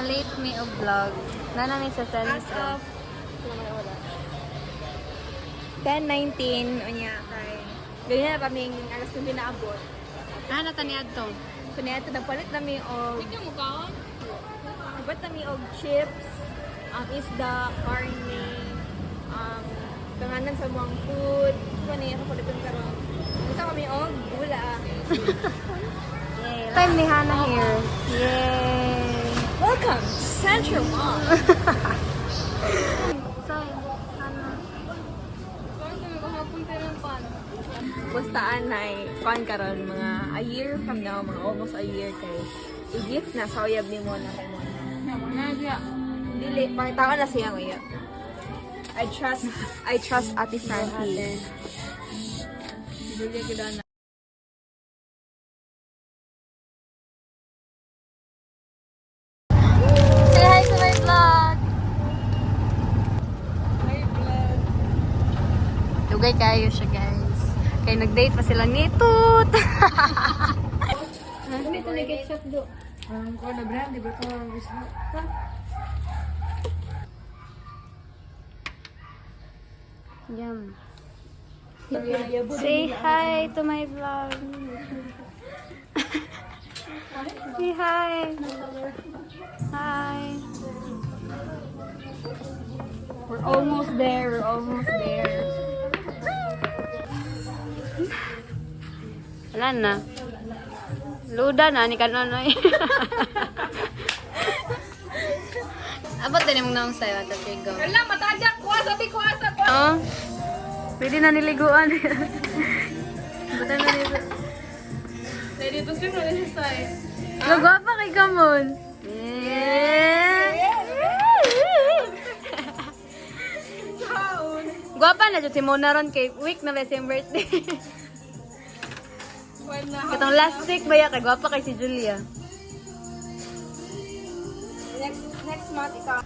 Na-late me o vlog. Na namin sa sense. As of 10:19 unya kay ganyan na kaming alas 9 naabot. Ah, nataniad to. Kunya ito nagpalit nami og nagpalit nami og chips, isda, karne, panganan sa mga food. So niya ako palitan karon. Ito kami og gula. Yay! Time ni Hannah here. Yay! Welcome to Central Mall. So, Hannah. Bustaan na fun karon mga a year from now, mga almost a year kay i-gift na sa uyab ni mo na kay mo. Dili, pakitaon na siya ngayon. I trust Ate Frankie. Julia kita na. Say hi to my vlog! Lugay kayo siya, guys. Kaya nag-date pa sila ni Tut. Ito na get shot do. Ko na brand, di ba ito ang isla? Yum. Say hi to my vlog. Say hi. Hi. We're almost there. We're almost there. Wala na. Luda na, ni kanonoy. Abot din mong naong sa'yo, Ate Trigo. Wala, matagyak! Kuwasa, kuwasa! Oh. Pwede na niliguan. Buta na nito. Pwede ito swim na rin siya eh. Gwapa kay Kamon. Gwapa na dyan si Mona ron kay week na same birthday. Katong last week ba kay gwapa kay si Julia. Next month, ikaw.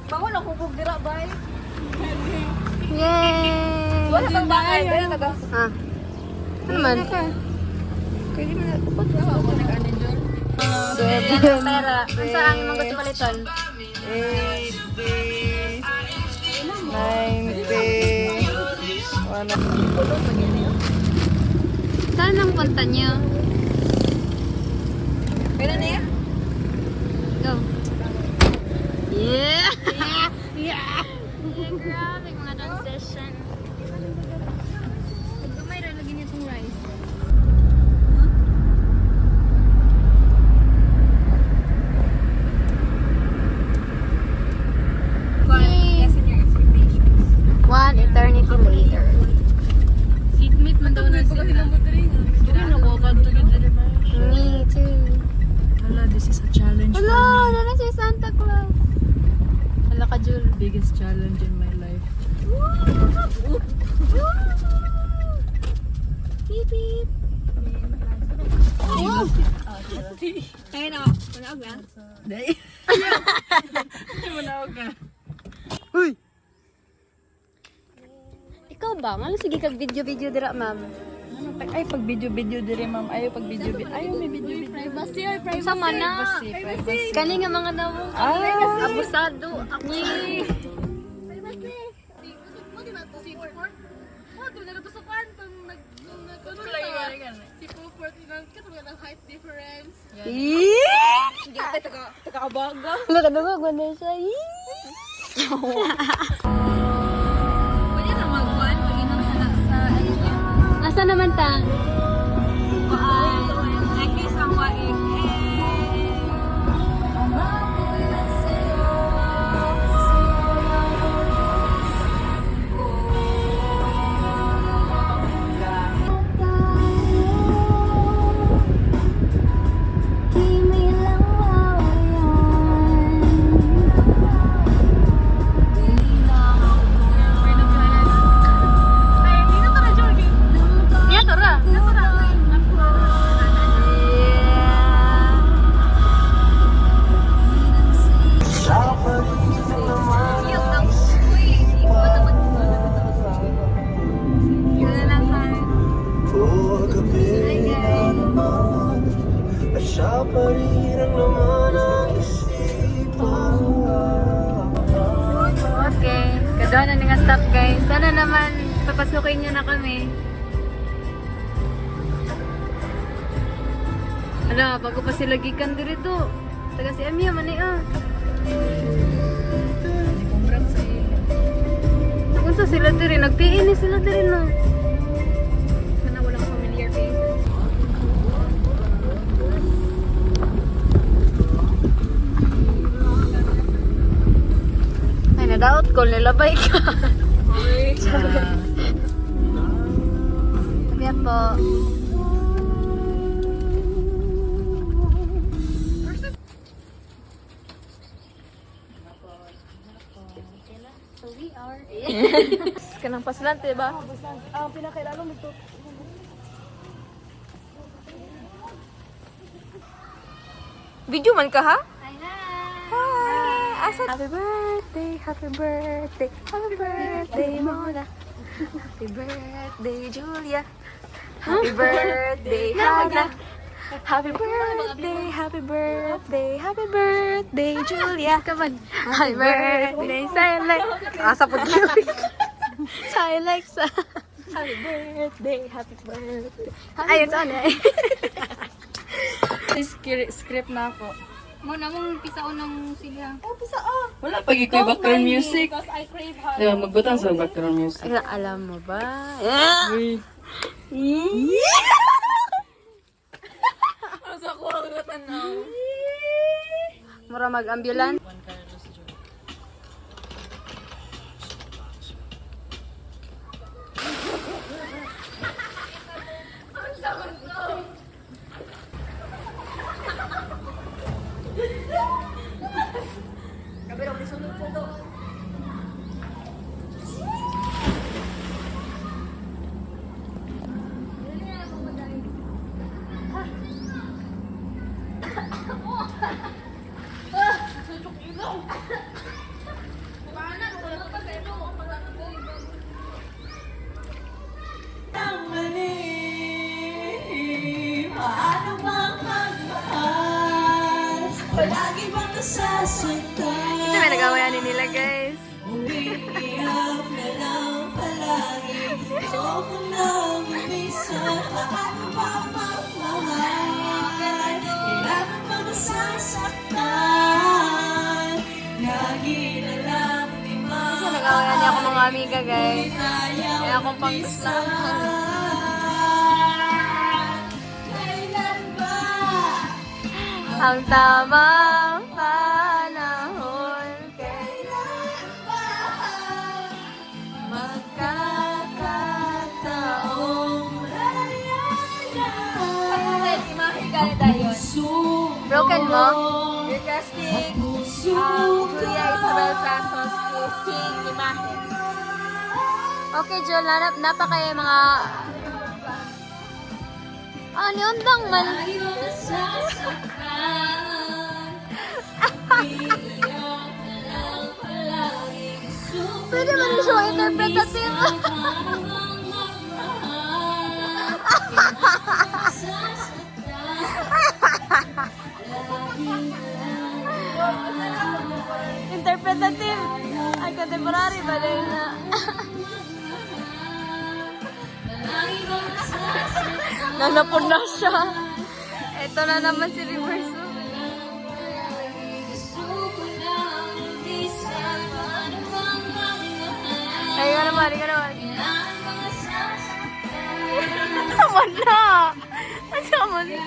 Bangon ako kung dira, bay. Yay! Wala pang bakay. Dali na daw. Ah. Ano naman? Pwede mo na. Upot na ako. Nag-anin dyan. Pera. Ang saan ang gusto palitan? 90. Saan ang punta niyo? Pwede na yan? Go. Yeah! Yeah! Grabe mga transition. May lalagyan niya itong rice. Yes, in your expectations. One eternity later. Seatmate man daw na sila. Me too. Hala, this is a challenge Hello! for me. Nana si Santa Claus. Hala ka, Jul. Biggest challenge in my life. Beep beep. Kaya na, manaog na. Day. Manawag ka. Uy! Ikaw ba? Ano sige kag video-video dira, ma'am? Ay, pag video-video dire, ma'am. Ayaw pag video-video. Ayaw, may video-video. Privacy or privacy? Sama na. Privacy. Kani nga mga nawong abusado. Ako. Privacy. Mo di ba to si Port? Mo di na to sa kantong si Port nang katong ng height difference. Hindi taga abaga. Nakadungog na siya. Pwede na mag-one pag inom sa Asa naman ta? Lagi sa waig. Iya, tora. Doon na nga stop guys. Sana naman papasukin niyo na kami. Ala, bago pa sila gikan dito. Taga si Amia man ah. Congrats sa iyo. Unsa sila diri? Nagtiin ni sila diri no. Sana walang familiar faces. Ay, nadaot ko nilabay ka. Kaya po. So we are. Kanang paslante ba? Ang pinakailangan mo ito. Video man ka ha? Hi, Hi! Asa? Happy birthday, happy birthday, happy birthday, Mona. Happy birthday, Julia. Happy birthday, Hannah. Happy birthday, happy birthday, happy birthday, Julia. Come on. Happy birthday, silent. Asa po Julia. Silent sa. Happy birthday, happy birthday. Ayun, saan eh. Script na ako. Muna mong pisaon ng sila. Wala pag iko'y background music. I crave her. Diba, magbutang sa background music. Alam mo ba? Uy. Asa ko ang tanaw. Mura mag-ambulance. Paano bang magmahal? Palagi bang nasasaktan? Kasi may nagawayan nila guys. Umiiyak na lang palagi. Ayoko nang umisan. Paano bang magmahal? Kailangan bang nasasaktan? Lagi na lang di Kasi nagawayan niya ako mga amiga guys. Kaya akong pang-guslahan. Kailan ba? Ang tamang panahon. Kailan ba? Magkakataong broken mo? You're casting Puso Julia Isabel Pasos to sing Imahe. Okay, Jol, napa kayo mga... Ah, ni undang man. Pwede man siya interpretative. Interpretative. Ay, contemporary ba rin na? Nanapon na siya. Ito na naman si Reverso. Ay, ka naman, ka naman. Sama na! Sama na.